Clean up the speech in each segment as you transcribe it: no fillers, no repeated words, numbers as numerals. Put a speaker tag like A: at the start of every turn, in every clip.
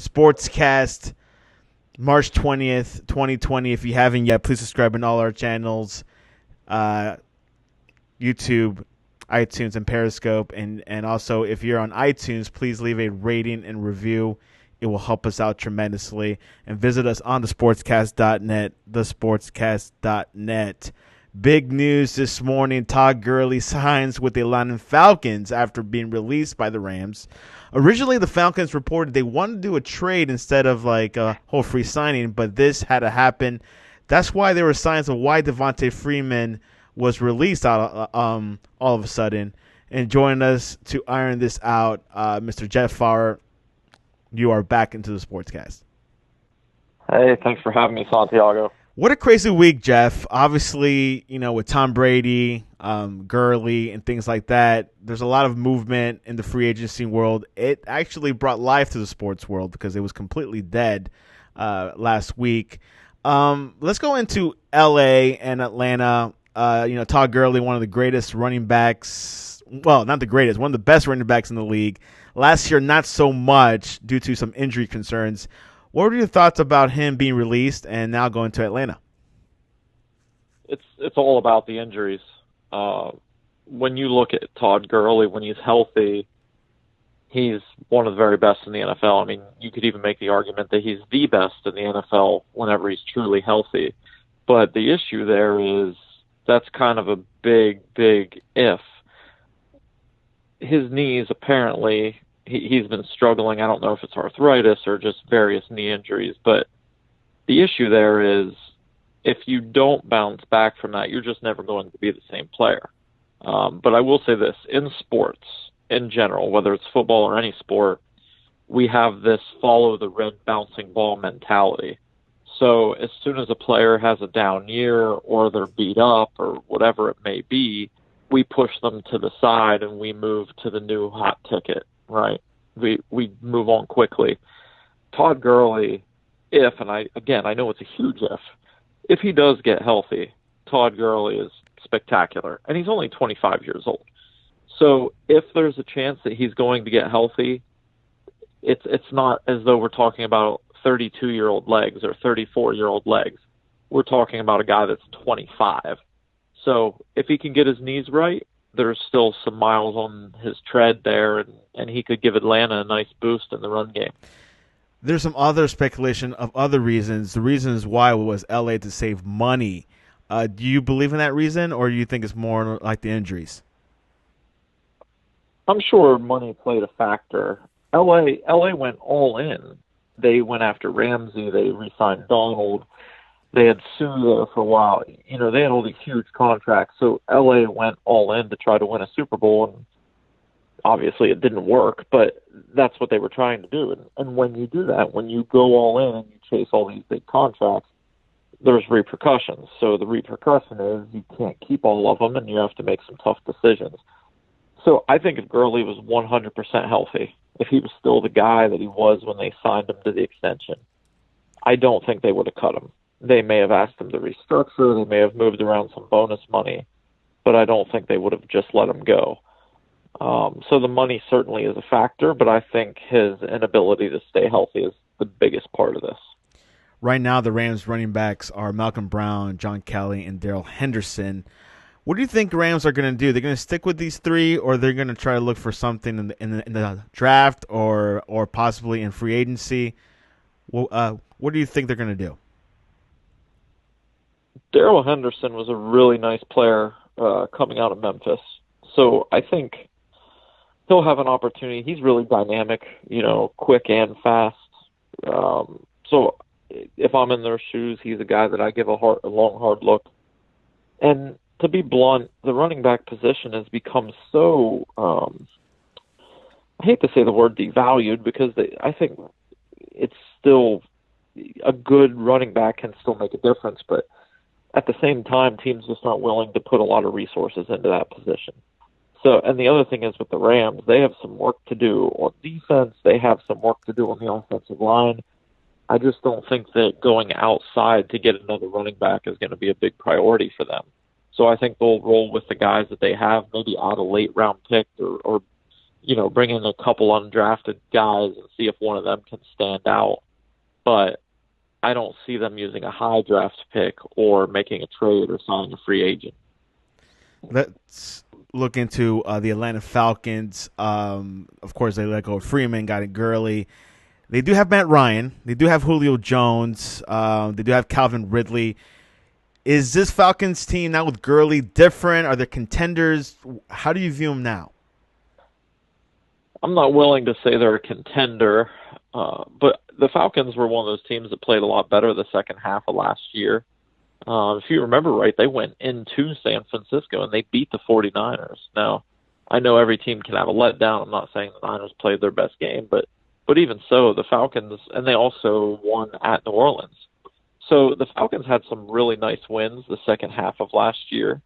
A: Sportscast, March 20th, 2020. If you haven't yet, please subscribe on all our channels, YouTube, iTunes, and Periscope. And also, if you're on iTunes, please leave a rating and review. It will help us out tremendously. And visit us on thesportscast.net, thesportscast.net. Big news this morning. Todd Gurley signs with the Atlanta Falcons after being released by the Rams. Originally, the Falcons reported they wanted to do a trade instead of like a whole free signing, but this had to happen. That's why there were signs of why Devontae Freeman was released all of a sudden. And joining us to iron this out, Mr. Jeff Fawver, you are back into the Sportscast.
B: Hey, thanks for having me, Santiago.
A: What a crazy week, Jeff. Obviously, with Tom Brady, Gurley, and things like that, there's a lot of movement in the free agency world. It actually brought life to the sports world because it was completely dead last week. Let's go into L.A. and Atlanta. Todd Gurley, one of the greatest running backs. Well, not the greatest, one of the best running backs in the league. Last year, not so much due to some injury concerns. What were your thoughts about him being released and now going to Atlanta?
B: It's all about the injuries. When you look at Todd Gurley, when he's healthy, he's one of the very best in the NFL. I mean, you could even make the argument that he's the best in the NFL whenever he's truly healthy. But the issue there is that's kind of a big, big if. His knees apparently... He's been struggling. I don't know if it's arthritis or just various knee injuries, but the issue there is if you don't bounce back from that, you're just never going to be the same player. But I will say this, in sports in general, whether it's football or any sport, we have this follow the red bouncing ball mentality. So as soon as a player has a down year or they're beat up or whatever it may be, we push them to the side and we move to the new hot ticket. Right. We move on quickly. Todd Gurley, I know it's a huge if he does get healthy, Todd Gurley is spectacular. And he's only 25 years old. So if there's a chance that he's going to get healthy, it's not as though we're talking about 32-year-old legs or 34-year-old legs. We're talking about a guy that's 25. So if he can get his knees right, there's still some miles on his tread there, and he could give Atlanta a nice boost in the run game.
A: There's some other speculation of other reasons. The reasons why was L.A. to save money. Do you believe in that reason, or do you think it's more like the injuries?
B: I'm sure money played a factor. L.A. went all in. They went after Ramsey. They re-signed Donald. They had Sue there for a while. They had all these huge contracts. So L.A. went all in to try to win a Super Bowl, and obviously it didn't work, but that's what they were trying to do. And when you do that, when you go all in and you chase all these big contracts, there's repercussions. So the repercussion is you can't keep all of them, and you have to make some tough decisions. So I think if Gurley was 100% healthy, if he was still the guy that he was when they signed him to the extension, I don't think they would have cut him. They may have asked him to restructure. They may have moved around some bonus money, but I don't think they would have just let him go. So the money certainly is a factor, but I think his inability to stay healthy is the biggest part of this.
A: Right now, the Rams running backs are Malcolm Brown, John Kelly, and Darrell Henderson. What do you think the Rams are going to do? They're going to stick with these three, or they're going to try to look for something in the draft or possibly in free agency? Well, what do you think they're going to do?
B: Darrell Henderson was a really nice player coming out of Memphis. So I think he'll have an opportunity. He's really dynamic, quick and fast. So if I'm in their shoes, he's a guy that I give a long, hard look. And to be blunt, the running back position has become so, I hate to say the word devalued because I think it's still a good running back can still make a difference, but at the same time, teams just aren't willing to put a lot of resources into that position. So, and the other thing is with the Rams, they have some work to do on defense. They have some work to do on the offensive line. I just don't think that going outside to get another running back is going to be a big priority for them. So I think they'll roll with the guys that they have, maybe add a late round pick or bring in a couple undrafted guys and see if one of them can stand out. But I don't see them using a high draft pick or making a trade or signing a free agent.
A: Let's look into the Atlanta Falcons. Of course, they let go of Freeman, got in Gurley. They do have Matt Ryan. They do have Julio Jones. They do have Calvin Ridley. Is this Falcons team now with Gurley different? Are they contenders? How do you view them now?
B: I'm not willing to say they're a contender, but the Falcons were one of those teams that played a lot better the second half of last year. If you remember right, they went into San Francisco and they beat the 49ers. Now, I know every team can have a letdown. I'm not saying the Niners played their best game, but even so, the Falcons, and they also won at New Orleans. So the Falcons had some really nice wins the second half of last year.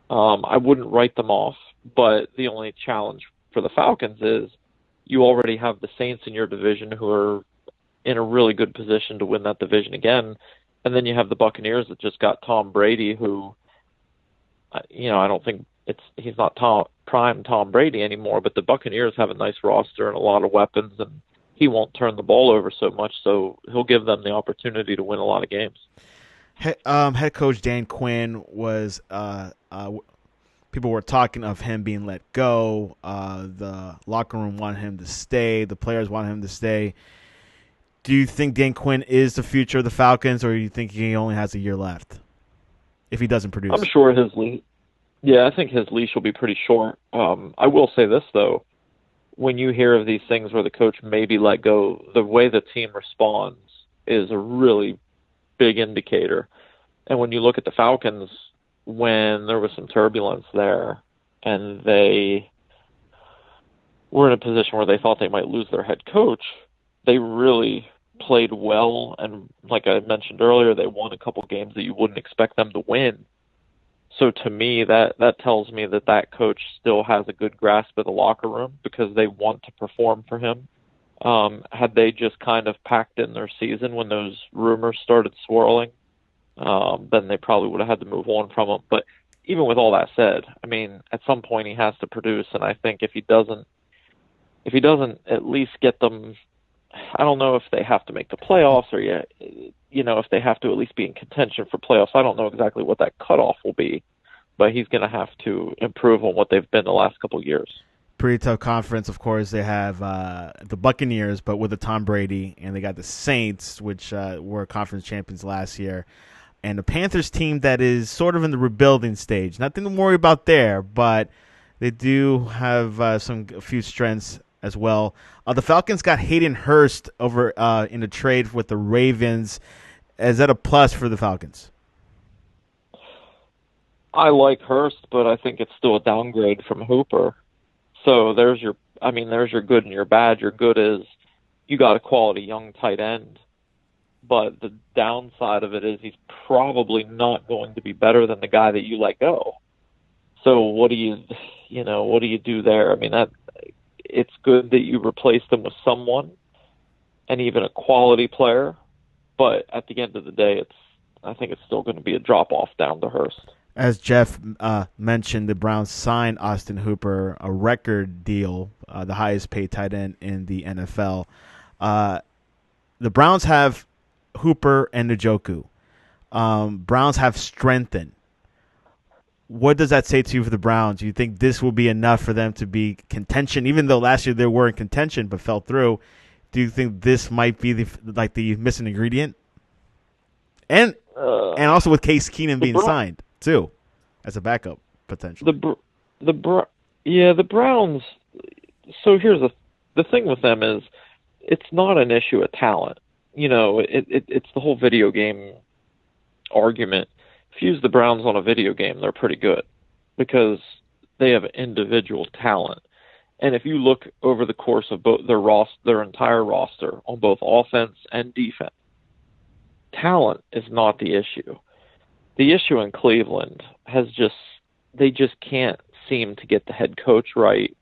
B: I wouldn't write them off, but the only challenge for the Falcons is you already have the Saints in your division who are in a really good position to win that division again. And then you have the Buccaneers that just got Tom Brady, who, I don't think he's not prime Tom Brady anymore, but the Buccaneers have a nice roster and a lot of weapons, and he won't turn the ball over so much, so he'll give them the opportunity to win a lot of games.
A: Head coach Dan Quinn was people were talking of him being let go. The locker room wanted him to stay. The players wanted him to stay. Do you think Dan Quinn is the future of the Falcons, or do you think he only has a year left if he doesn't produce?
B: I'm sure his leash. Yeah, I think his leash will be pretty short. I will say this, though. When you hear of these things where the coach may be let go, the way the team responds is a really big indicator. And when you look at the Falcons, when there was some turbulence there and they were in a position where they thought they might lose their head coach, they really played well. And like I mentioned earlier, they won a couple games that you wouldn't expect them to win. So to me, that tells me that coach still has a good grasp of the locker room because they want to perform for him. Had they just kind of packed in their season when those rumors started swirling, then they probably would have had to move on from him. But even with all that said, I mean, at some point he has to produce, and I think if he doesn't at least get them, I don't know if they have to make the playoffs or if they have to at least be in contention for playoffs. I don't know exactly what that cutoff will be, but he's going to have to improve on what they've been the last couple of years.
A: Pretty tough conference, of course. They have the Buccaneers, but with the Tom Brady, and they got the Saints, which were conference champions last year, and the Panthers team that is sort of in the rebuilding stage. Nothing to worry about there, but they do have a few strengths as well. The Falcons got Hayden Hurst over in a trade with the Ravens. Is that a plus for the Falcons?
B: I like Hurst, but I think it's still a downgrade from Hooper. So there's your good and your bad. Your good is you got a quality young tight end, but the downside of it is he's probably not going to be better than the guy that you let go. So what do you do there? I mean, it's good that you replaced him with someone and even a quality player, but at the end of the day, I think it's still going to be a drop-off down to Hurst.
A: As Jeff mentioned, the Browns signed Austin Hooper, a record deal, the highest paid tight end in the NFL. The Browns have Hooper and Njoku. Browns have strengthened. What does that say to you for the Browns? Do you think this will be enough for them to be contention, even though last year they were in contention but fell through? Do you think this might be the missing ingredient? And also with Case Keenum being signed too, as a backup potentially.
B: The Browns. So here's the thing with them is it's not an issue of talent. It's the whole video game argument. If you use the Browns on a video game, they're pretty good because they have individual talent. And if you look over the course of both their entire roster on both offense and defense, talent is not the issue. The issue in Cleveland they just can't seem to get the head coach right.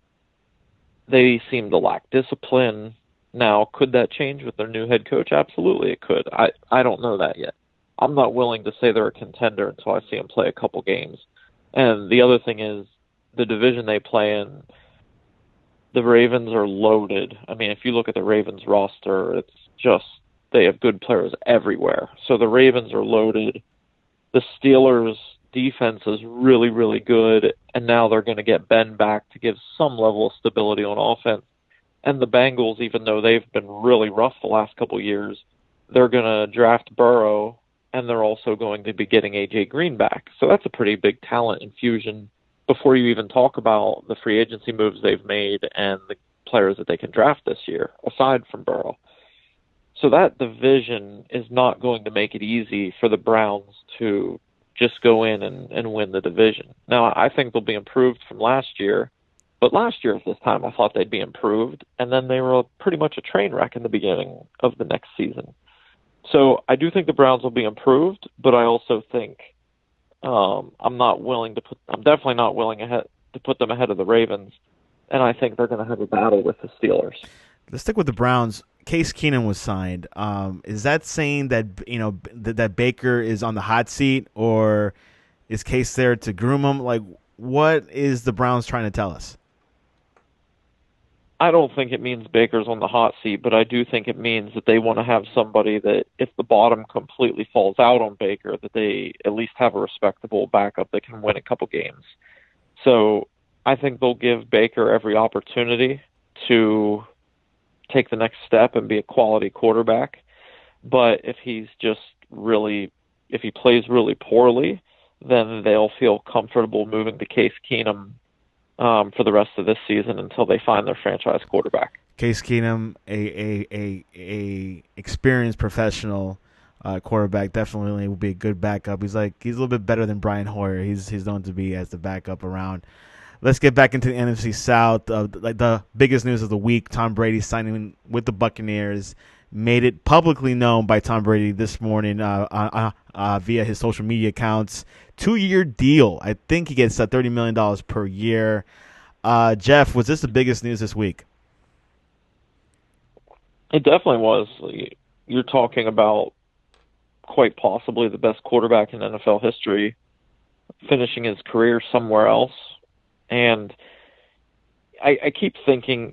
B: They seem to lack discipline. Now, could that change with their new head coach? Absolutely, it could. I don't know that yet. I'm not willing to say they're a contender until I see them play a couple games. And the other thing is the division they play in, the Ravens are loaded. I mean, if you look at the Ravens roster, it's just they have good players everywhere. So the Ravens are loaded. The Steelers' defense is really, really good, and now they're going to get Ben back to give some level of stability on offense. And the Bengals, even though they've been really rough the last couple of years, they're going to draft Burrow, and they're also going to be getting A.J. Green back. So that's a pretty big talent infusion before you even talk about the free agency moves they've made and the players that they can draft this year, aside from Burrow. So that division is not going to make it easy for the Browns to just go in and win the division. Now, I think they'll be improved from last year, but last year at this time I thought they'd be improved, and then they were pretty much a train wreck in the beginning of the next season. So I do think the Browns will be improved, but I also think I'm definitely not willing to put them ahead of the Ravens, and I think they're going to have a battle with the Steelers.
A: Let's stick with the Browns. Case Keenum was signed. Is that saying that that Baker is on the hot seat, or is Case there to groom him? Like, what is the Browns trying to tell us?
B: I don't think it means Baker's on the hot seat, but I do think it means that they want to have somebody that if the bottom completely falls out on Baker, that they at least have a respectable backup that can win a couple games. So I think they'll give Baker every opportunity to take the next step and be a quality quarterback. But if he plays really poorly, then they'll feel comfortable moving to Case Keenum for the rest of this season until they find their franchise quarterback.
A: Case Keenum, a experienced professional quarterback, definitely will be a good backup. He's a little bit better than Brian Hoyer. He's known to be as the backup around. Let's get back into the NFC South. The biggest news of the week: Tom Brady signing with the Buccaneers. Made it publicly known by Tom Brady this morning via his social media accounts. 2-year deal. I think he gets $30 million per year. Jeff, was this the biggest news this week?
B: It definitely was. You're talking about quite possibly the best quarterback in NFL history finishing his career somewhere else. And I keep thinking,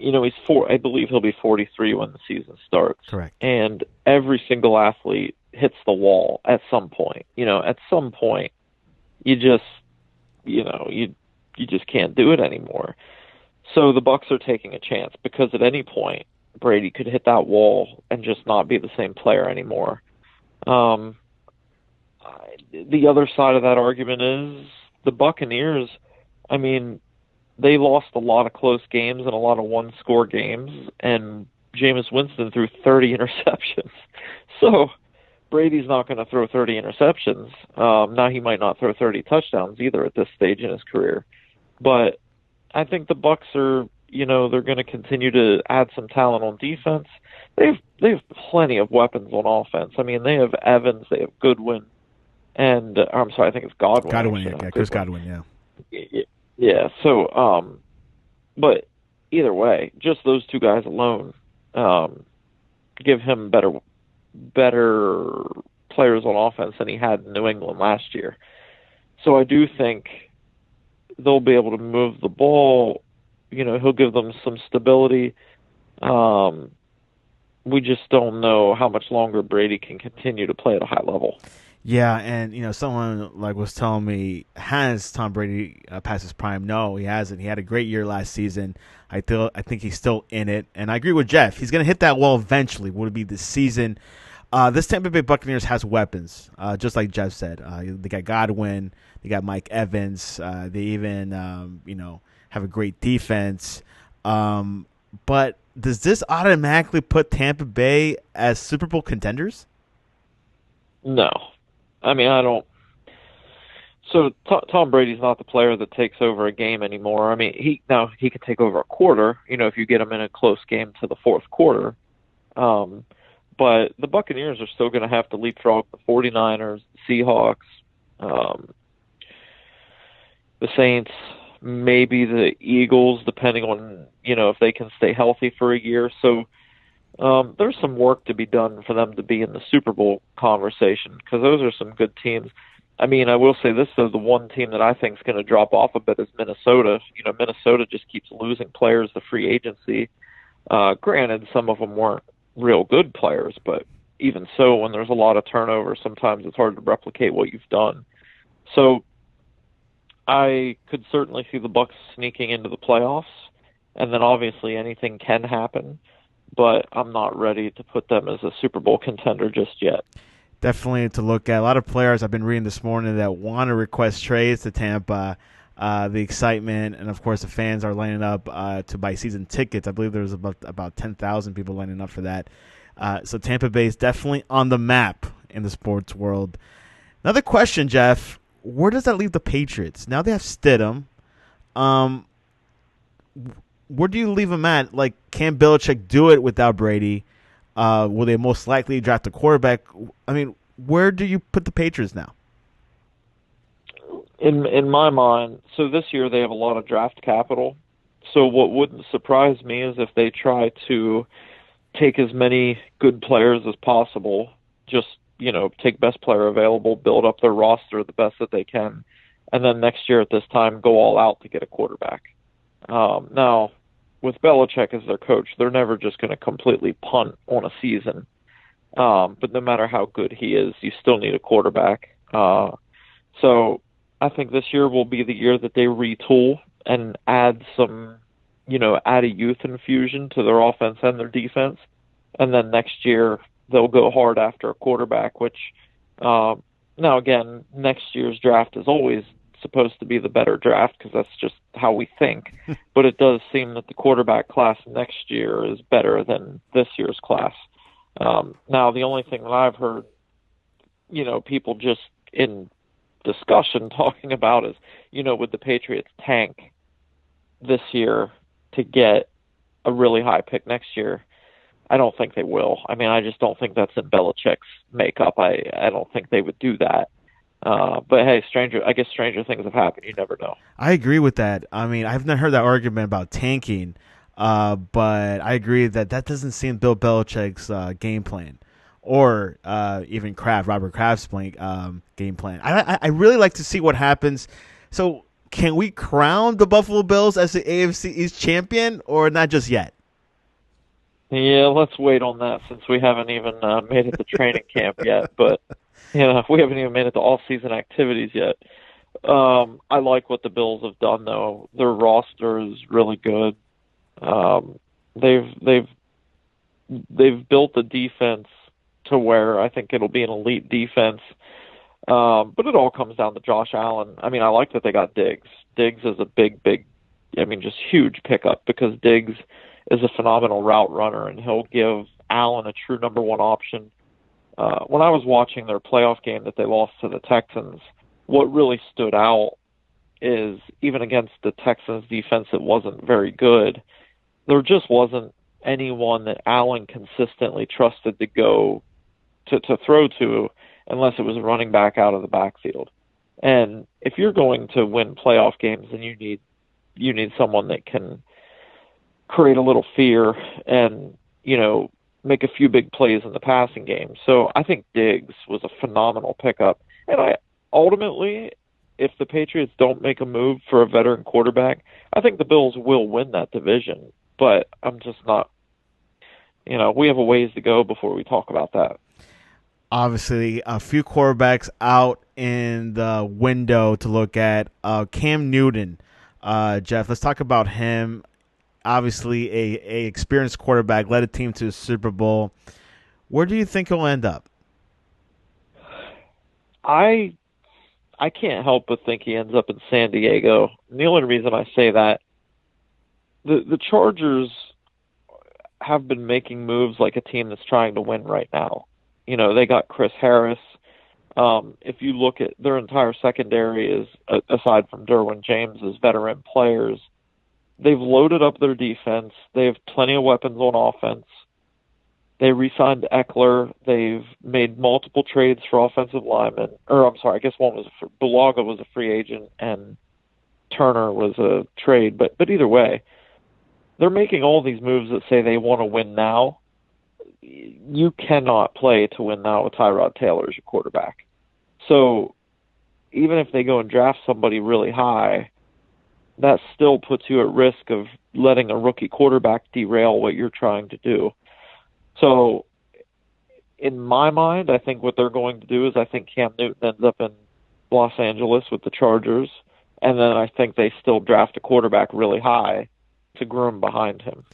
B: I believe he'll be 43 when the season starts.
A: Correct.
B: And every single athlete hits the wall at some point. At some point, you just can't do it anymore. So the Bucs are taking a chance because at any point Brady could hit that wall and just not be the same player anymore. The other side of that argument is the Buccaneers. I mean, they lost a lot of close games and a lot of one-score games, and Jameis Winston threw 30 interceptions. So Brady's not going to throw 30 interceptions. Now he might not throw 30 touchdowns either at this stage in his career. But I think the Bucs are, they're going to continue to add some talent on defense. They have plenty of weapons on offense. I mean, they have Evans, they have Goodwin, and I'm sorry, I think it's Godwin.
A: Chris Godwin, yeah.
B: Yeah, so, but either way, just those two guys alone give him better players on offense than he had in New England last year. So I do think they'll be able to move the ball. He'll give them some stability. We just don't know how much longer Brady can continue to play at a high level.
A: Yeah, and someone was telling me, has Tom Brady passed his prime? No, he hasn't. He had a great year last season. I think he's still in it, and I agree with Jeff. He's going to hit that wall eventually. Would it be this season? This Tampa Bay Buccaneers has weapons, just like Jeff said. They got Godwin, they got Mike Evans. They even have a great defense. But does this automatically put Tampa Bay as Super Bowl contenders?
B: No. I mean, I don't. So Tom Brady's not the player that takes over a game anymore. I mean, he can take over a quarter, if you get him in a close game to the fourth quarter. But the Buccaneers are still going to have to leapfrog the 49ers, the Seahawks, the Saints, maybe the Eagles, depending on, if they can stay healthy for a year. So there's some work to be done for them to be in the Super Bowl conversation because those are some good teams. I mean, I will say this though: the one team that I think is going to drop off a bit is Minnesota. Minnesota just keeps losing players to free agency. Granted, some of them weren't real good players, but even so, when there's a lot of turnover, sometimes it's hard to replicate what you've done. So I could certainly see the Bucks sneaking into the playoffs, and then obviously anything can happen, but I'm not ready to put them as a Super Bowl contender just yet.
A: Definitely to look at. A lot of players I've been reading this morning that want to request trades to Tampa. The excitement, and of course the fans are lining up to buy season tickets. I believe there's about 10,000 people lining up for that. So Tampa Bay is definitely on the map in the sports world. Another question, Jeff. Where does that leave the Patriots? Now they have Stidham. Where do you leave them at? Like, can Belichick do it without Brady? Will they most likely draft a quarterback? I mean, where do you put the Patriots now?
B: In my mind, so this year they have a lot of draft capital. So what wouldn't surprise me is if they try to take as many good players as possible, just, take best player available, build up their roster the best that they can, and then next year at this time go all out to get a quarterback. Now, with Belichick as their coach, they're never just going to completely punt on a season. But no matter how good he is, you still need a quarterback. So I think this year will be the year that they retool and add add a youth infusion to their offense and their defense. And then next year they'll go hard after a quarterback, which, now again, next year's draft is always supposed to be the better draft because that's just how we think. But it does seem that the quarterback class next year is better than this year's class. Now, the only thing that I've heard, people just in discussion talking about is, would the Patriots tank this year to get a really high pick next year? I don't think they will. I mean, I just don't think that's in Belichick's makeup. I don't think they would do that. But hey, stranger things have happened. You never know.
A: I agree with that. I mean, I've not heard that argument about tanking, but I agree that doesn't seem Bill Belichick's game plan, or even Robert Kraft's game plan. I really like to see what happens. So, can we crown the Buffalo Bills as the AFC East champion, or not just yet?
B: Yeah, let's wait on that since we haven't even made it to training camp yet. But we haven't even made it to off-season activities yet. I like what the Bills have done, though. Their roster is really good. They've built a defense to where I think it'll be an elite defense. But it all comes down to Josh Allen. I mean, I like that they got Diggs. Diggs is a big, just huge pickup because Diggs is a phenomenal route runner, and he'll give Allen a true number one option. When I was watching their playoff game that they lost to the Texans, what really stood out is even against the Texans defense that wasn't very good, there just wasn't anyone that Allen consistently trusted to go to throw to unless it was a running back out of the backfield. And if you're going to win playoff games, then you need someone that can create a little fear and, make a few big plays in the passing game. So I think Diggs was a phenomenal pickup. And ultimately, if the Patriots don't make a move for a veteran quarterback, I think the Bills will win that division. But I'm just not, we have a ways to go before we talk about that.
A: Obviously, a few quarterbacks out in the window to look at. Cam Newton, Jeff, let's talk about him. Obviously, a experienced quarterback, led a team to the Super Bowl. Where do you think he'll end up?
B: I can't help but think he ends up in San Diego. And the only reason I say that, the Chargers have been making moves like a team that's trying to win right now. They got Chris Harris. If you look at their entire secondary, is aside from Derwin James, as veteran players. They've loaded up their defense. They have plenty of weapons on offense. They re-signed Eckler. They've made multiple trades for offensive linemen. I guess one was Bulaga was a free agent and Turner was a trade. But either way, they're making all these moves that say they want to win now. You cannot play to win now with Tyrod Taylor as your quarterback. So even if they go and draft somebody really high, that still puts you at risk of letting a rookie quarterback derail what you're trying to do. So in my mind, I think what they're going to do is I think Cam Newton ends up in Los Angeles with the Chargers, and then I think they still draft a quarterback really high to groom behind him.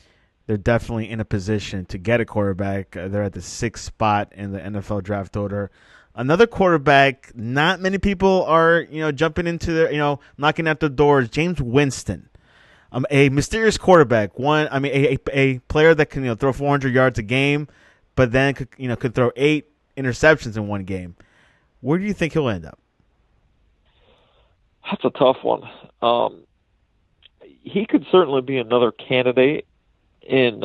A: They're definitely in a position to get a quarterback. They're at the 6th spot in the NFL draft order. Another quarterback, not many people are, jumping into their, knocking at the doors. James Winston, a mysterious quarterback. A player that can, throw 400 yards a game, but then could throw 8 interceptions in one game. Where do you think he'll end up?
B: That's a tough one. He could certainly be another candidate in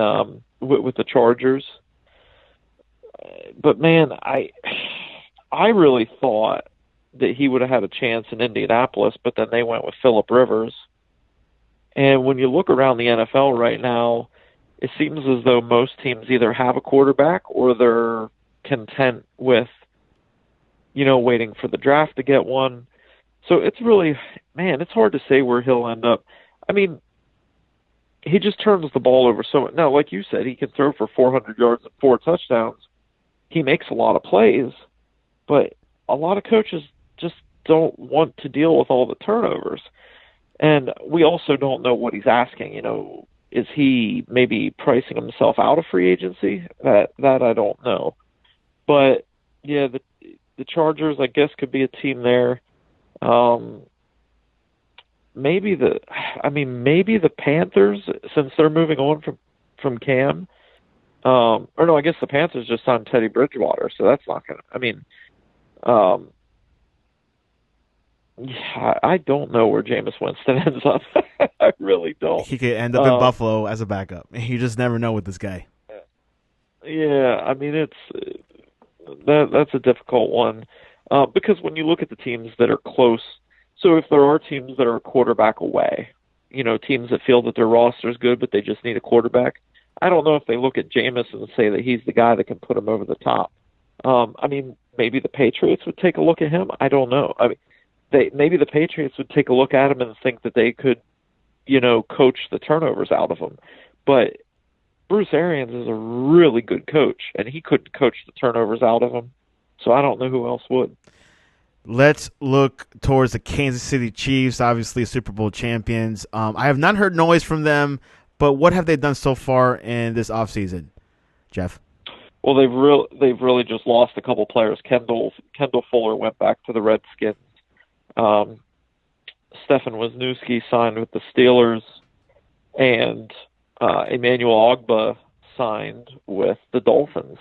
B: with the Chargers, but man, I really thought that he would have had a chance in Indianapolis, but then they went with Phillip Rivers. And when you look around the NFL right now, it seems as though most teams either have a quarterback or they're content with, waiting for the draft to get one. So it's really, man, it's hard to say where he'll end up. I mean, he just turns the ball over so much. Now, like you said, he can throw for 400 yards and 4 touchdowns. He makes a lot of plays, but a lot of coaches just don't want to deal with all the turnovers. And we also don't know what he's asking. Is he maybe pricing himself out of free agency? That I don't know. But, yeah, the Chargers, I guess, could be a team there. Maybe the Panthers, since they're moving on from Cam. Or no, I guess the Panthers just signed Teddy Bridgewater, so that's not going to. I don't know where Jameis Winston ends up. I really don't.
A: He could end up in Buffalo as a backup. You just never know with this guy.
B: Yeah, I mean that's a difficult one because when you look at the teams that are close. So if there are teams that are a quarterback away, teams that feel that their roster is good but they just need a quarterback, I don't know if they look at Jameis and say that he's the guy that can put them over the top. Maybe the Patriots would take a look at him. I don't know. Maybe the Patriots would take a look at him and think that they could, coach the turnovers out of him. But Bruce Arians is a really good coach, and he couldn't coach the turnovers out of him. So I don't know who else would.
A: Let's look towards the Kansas City Chiefs, obviously Super Bowl champions. I have not heard noise from them, but what have they done so far in this offseason, Jeff?
B: Well, they've really just lost a couple players. Kendall Fuller went back to the Redskins. Stefan Wisniewski signed with the Steelers, and Emmanuel Ogbah signed with the Dolphins.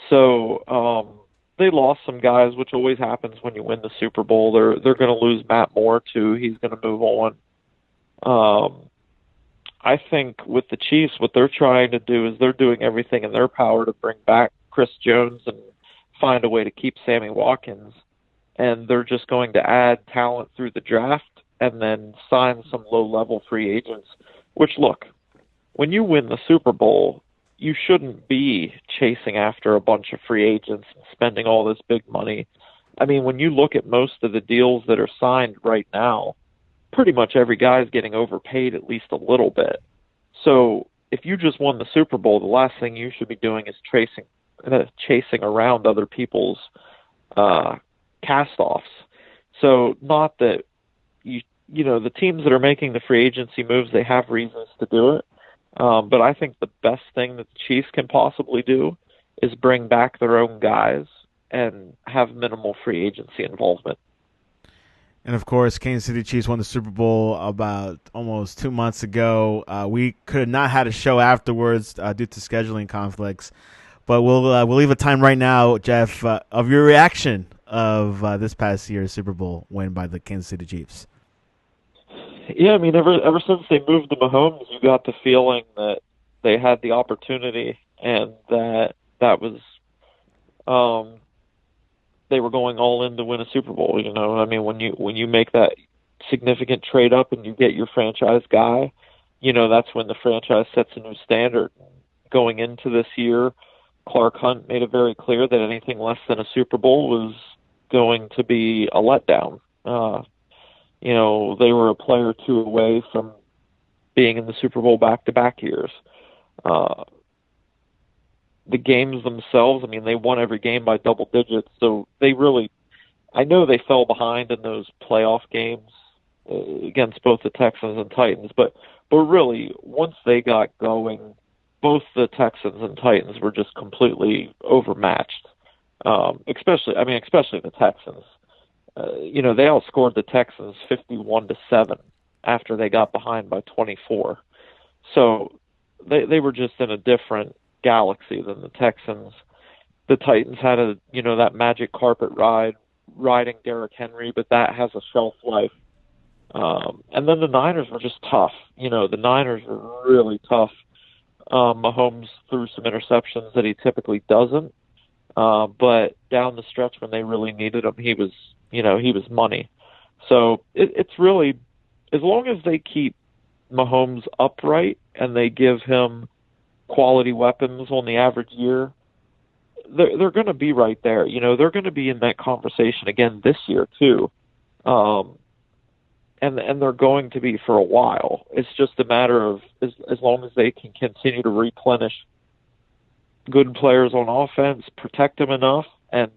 B: So they lost some guys, which always happens when you win the Super Bowl. They're going to lose Matt Moore too. He's going to move on. I think with the Chiefs, what they're trying to do is they're doing everything in their power to bring back Chris Jones and find a way to keep Sammy Watkins. And they're just going to add talent through the draft and then sign some low-level free agents. Which, look, when you win the Super Bowl, you shouldn't be chasing after a bunch of free agents and spending all this big money. I mean, when you look at most of the deals that are signed right now, pretty much every guy is getting overpaid at least a little bit. So if you just won the Super Bowl, the last thing you should be doing is chasing around other people's cast-offs. So not that the teams that are making the free agency moves, they have reasons to do it. But I think the best thing that the Chiefs can possibly do is bring back their own guys and have minimal free agency involvement.
A: And, of course, Kansas City Chiefs won the Super Bowl about almost 2 months ago. We could have not had a show afterwards due to scheduling conflicts. But we'll leave a time right now, Jeff, of your reaction of this past year's Super Bowl win by the Kansas City Chiefs.
B: Yeah, I mean, ever since they moved to Mahomes, you got the feeling that they had the opportunity and that was they were going all in to win a Super Bowl. I mean, when you make that significant trade up and you get your franchise guy, that's when the franchise sets a new standard. Going into this year, Clark Hunt made it very clear that anything less than a Super Bowl was going to be a letdown. Uh, they were a player or two away from being in the Super Bowl back-to-back years. Uh, the games themselves, I mean, they won every game by double digits, so I know they fell behind in those playoff games against both the Texans and Titans, but really, once they got going, both the Texans and Titans were just completely overmatched. Especially the Texans. They outscored the Texans 51-7 after they got behind by 24. So they were just in a different galaxy than the Texans. The Titans had that magic carpet ride riding Derrick Henry, but that has a shelf life. And then the Niners were just tough. The Niners were really tough. Mahomes threw some interceptions that he typically doesn't. But down the stretch when they really needed him, he was money. So it's really, as long as they keep Mahomes upright and they give him quality weapons on the average year, they're going to be right there. They're going to be in that conversation again this year too. And they're going to be for a while. It's just a matter of as long as they can continue to replenish good players on offense, protect them enough, and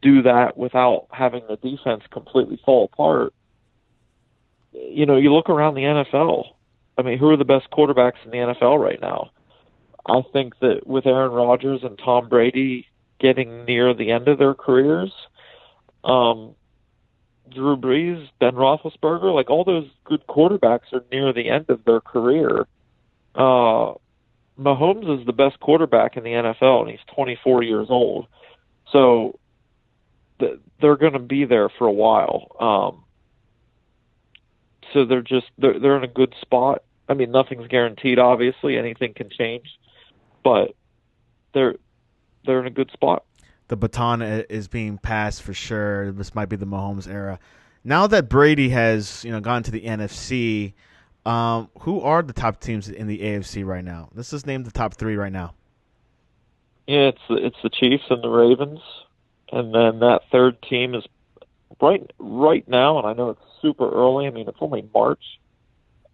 B: do that without having the defense completely fall apart. You look around the NFL. I mean, who are the best quarterbacks in the NFL right now? I think that with Aaron Rodgers and Tom Brady getting near the end of their careers, Drew Brees, Ben Roethlisberger, like all those good quarterbacks are near the end of their career. Mahomes is the best quarterback in the NFL, and he's 24 years old. So they're going to be there for a while. So they're in a good spot. I mean, nothing's guaranteed, obviously. Anything can change. But they're in a good spot.
A: The baton is being passed for sure. This might be the Mahomes era. Now that Brady has gone to the NFC, who are the top teams in the AFC right now? Let's just name the top three right now.
B: Yeah, it's the Chiefs and the Ravens, and then that third team is right now. And I know it's super early. I mean, it's only March.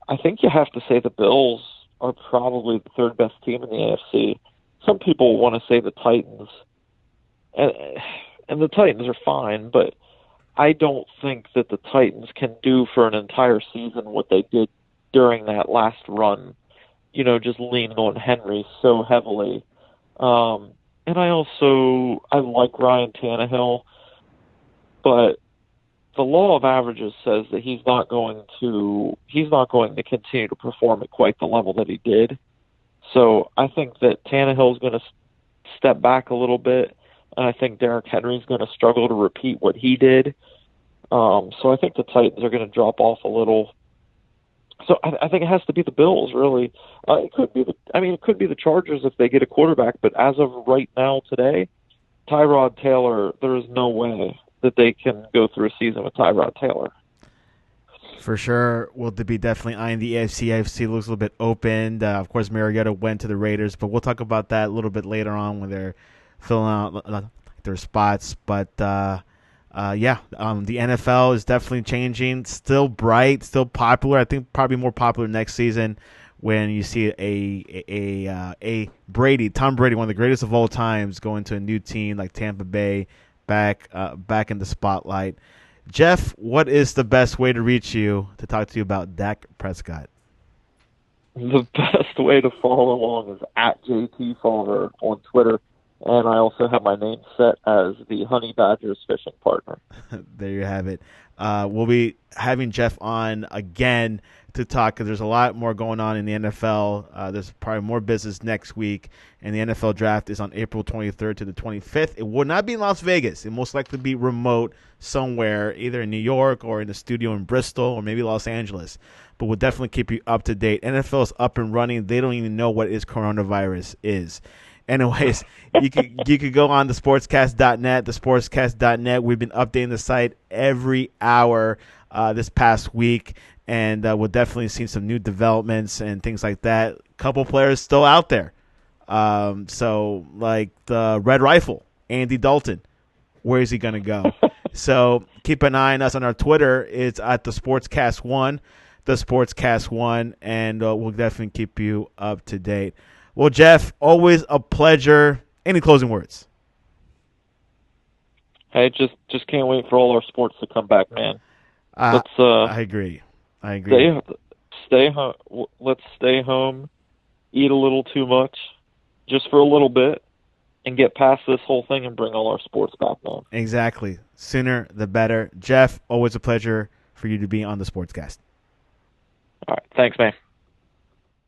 B: I think you have to say the Bills are probably the third best team in the AFC. Some people want to say the Titans. And the Titans are fine, but I don't think that the Titans can do for an entire season what they did during that last run, just leaning on Henry so heavily. And I like Ryan Tannehill, but the law of averages says that he's not going to continue to perform at quite the level that he did. So I think that Tannehill is going to step back a little bit. And I think Derrick Henry's going to struggle to repeat what he did. So I think the Titans are going to drop off a little. So I think it has to be the Bills, really. It could be the Chargers if they get a quarterback. But as of right now, today, Tyrod Taylor, there is no way that they can go through a season with Tyrod Taylor.
A: For sure, we'll be definitely eyeing the AFC. AFC looks a little bit open. Of course, Mariota went to the Raiders, but we'll talk about that a little bit later on when they're filling out their spots. But the NFL is definitely changing. Still bright, still popular. I think probably more popular next season when you see a Tom Brady, one of the greatest of all times, going to a new team like Tampa Bay, back in the spotlight. Jeff, what is the best way to reach you to talk to you about Dak Prescott?
B: The best way to follow along is at JT Fawver on Twitter. And I also have my name set as the Honey Badgers fishing partner.
A: There you have it. We'll be having Jeff on again to talk because there's a lot more going on in the NFL. There's probably more business next week, and the NFL draft is on April 23rd to the 25th. It will not be in Las Vegas. It most likely be remote somewhere, either in New York or in the studio in Bristol or maybe Los Angeles. But we'll definitely keep you up to date. NFL is up and running. They don't even know what coronavirus is. Anyways, you could go on to sportscast.net, thesportscast.net. We've been updating the site every hour this past week, and we'll definitely see some new developments and things like that. A couple players still out there. So, like the Red Rifle, Andy Dalton, where is he going to go? So keep an eye on us on our Twitter. It's at the Sportscast1, the Sportscast1, and we'll definitely keep you up to date. Well, Jeff, always a pleasure. Any closing words?
B: Hey, just can't wait for all our sports to come back, man. Let's
A: I agree.
B: Stay home. Let's stay home, eat a little too much, just for a little bit, and get past this whole thing and bring all our sports back, man.
A: Exactly. Sooner the better. Jeff, always a pleasure for you to be on the Sportscast.
B: All right. Thanks, man.